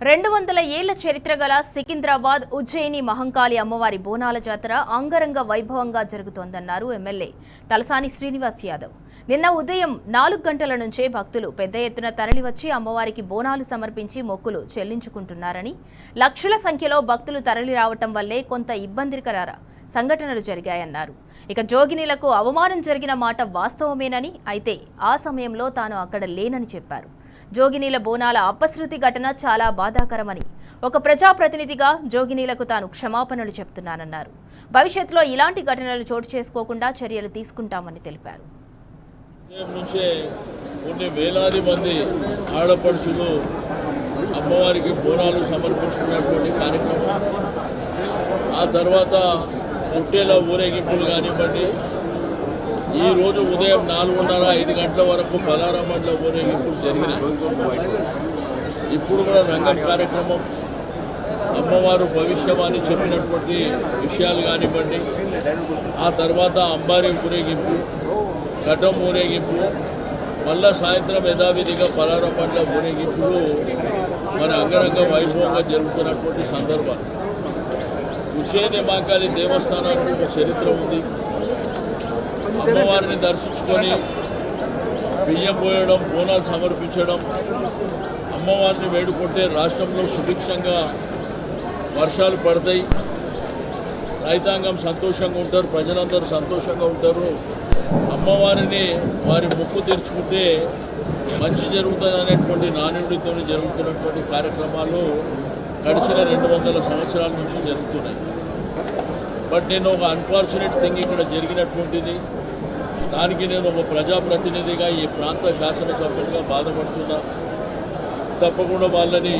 200 ఏళ్ల చరిత్ర గల సికింద్రాబాద్ ఉజ్జయిని మహంకాళి అమ్మవారి బోనాల జాతర అంగరంగ వైభవంగా జరుగుతోందన్నారు ఎమ్మెల్యే తలసాని శ్రీనివాస్ యాదవ్. నిన్న ఉదయం 4 గంటల నుంచే భక్తులు పెద్ద ఎత్తున తరలివచ్చి అమ్మవారికి బోనాలు సమర్పించి మొక్కులు చెల్లించుకుంటున్నారని, లక్షల సంఖ్యలో భక్తులు తరలి రావటం వల్లే కొంత ఇబ్బందికర సంఘటనలు జరిగాయన్నారు. ఇక జోగినీలకు అవమానం జరిగిన మాట వాస్తవమేనని, అయితే ఆ సమయంలో తాను అక్కడ లేనని చెప్పారు. జోగినీల బోనాల అపశృతి ఘటన చాలా బాధాకరమని, ఒక ప్రజాప్రతినిధిగా జోగినీలకు తాను క్షమాపణలు చెప్తున్నానన్నారు. భవిష్యత్తులో ఇలాంటి ఘటనలు చోటు చేసుకోకుండా చర్యలు తీసుకుంటామని తెలిపారు. కొన్ని వేలాది మంది ఆడపడుచులు అమ్మవారికి బోనాలు సమర్పించుకున్నటువంటి కార్యక్రమం, ఆ తర్వాత తొట్టేల ఊరేగింపులు కానివ్వండి, ఈరోజు ఉదయం 4:30-5 గంటల వరకు పలారమండల ఊరేగింపులు జరిగినాయి. ఇప్పుడు కూడా రంగం కార్యక్రమం, అమ్మవారు భవిష్యవాణి చెప్పినటువంటి విషయాలు కానివ్వండి, ఆ తర్వాత అంబారీ ఊరేగింపు, ఘటం ఊరేగింపు, మళ్ళా సాయంత్రం యథావిధిగా పలారమండల ఊరేగింపులు మన అంగరంగ వైభవంగా జరుగుతున్నటువంటి సందర్భాలు. ఉజ్జయిని మహంకాళి దేవస్థానానికి ఒక చరిత్ర ఉంది. అమ్మవారిని దర్శించుకొని బియ్యం పోయడం, బోనాలు సమర్పించడం, అమ్మవారిని వేడుకుంటే రాష్ట్రంలో సుభిక్షంగా వర్షాలు పడతాయి, రైతాంగం సంతోషంగా ఉంటారు, ప్రజలందరూ సంతోషంగా ఉంటారు. అమ్మవారిని వారి మొక్కు తీర్చుకుంటే మంచి జరుగుతుంది అనేటువంటి నానుడితో జరుగుతున్నటువంటి కార్యక్రమాలు గడిచిన 200 సంవత్సరాల నుంచి జరుగుతున్నాయి. బట్ నేను ఒక అన్ఫార్చునేట్ థింగ్ ఇక్కడ జరిగినటువంటిది, దానికి నేను ఒక ప్రజాప్రతినిధిగా ఈ ప్రాంత శాసనసభ్యుడిగా బాధపడుతున్నా. తప్పకుండా వాళ్ళని,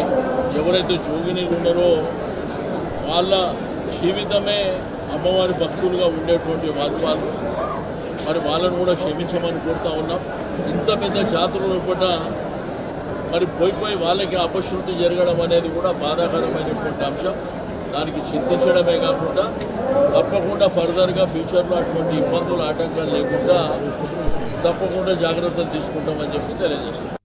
ఎవరైతే జోగినీలు ఉన్నారో వాళ్ళ జీవితమే అమ్మవారి భక్తులుగా ఉండేటువంటి వాళ్ళు మరి వాళ్ళను కూడా క్షమించమని కోరుతా ఉన్నాం. ఇంత పెద్ద జాతరలో కూడా మరి పోయి వాళ్ళకి అపశృతి జరగడం అనేది కూడా బాధాకరమైనటువంటి అంశం. దానికి చింతించడమే కాకుండా తప్పకుండా ఫర్దర్గా ఫ్యూచర్లో అటువంటి ఇబ్బందులు, ఆటంకాలు లేకుండా తప్పకుండా జాగ్రత్తలు తీసుకుంటామని చెప్పి తెలియజేస్తున్నాం.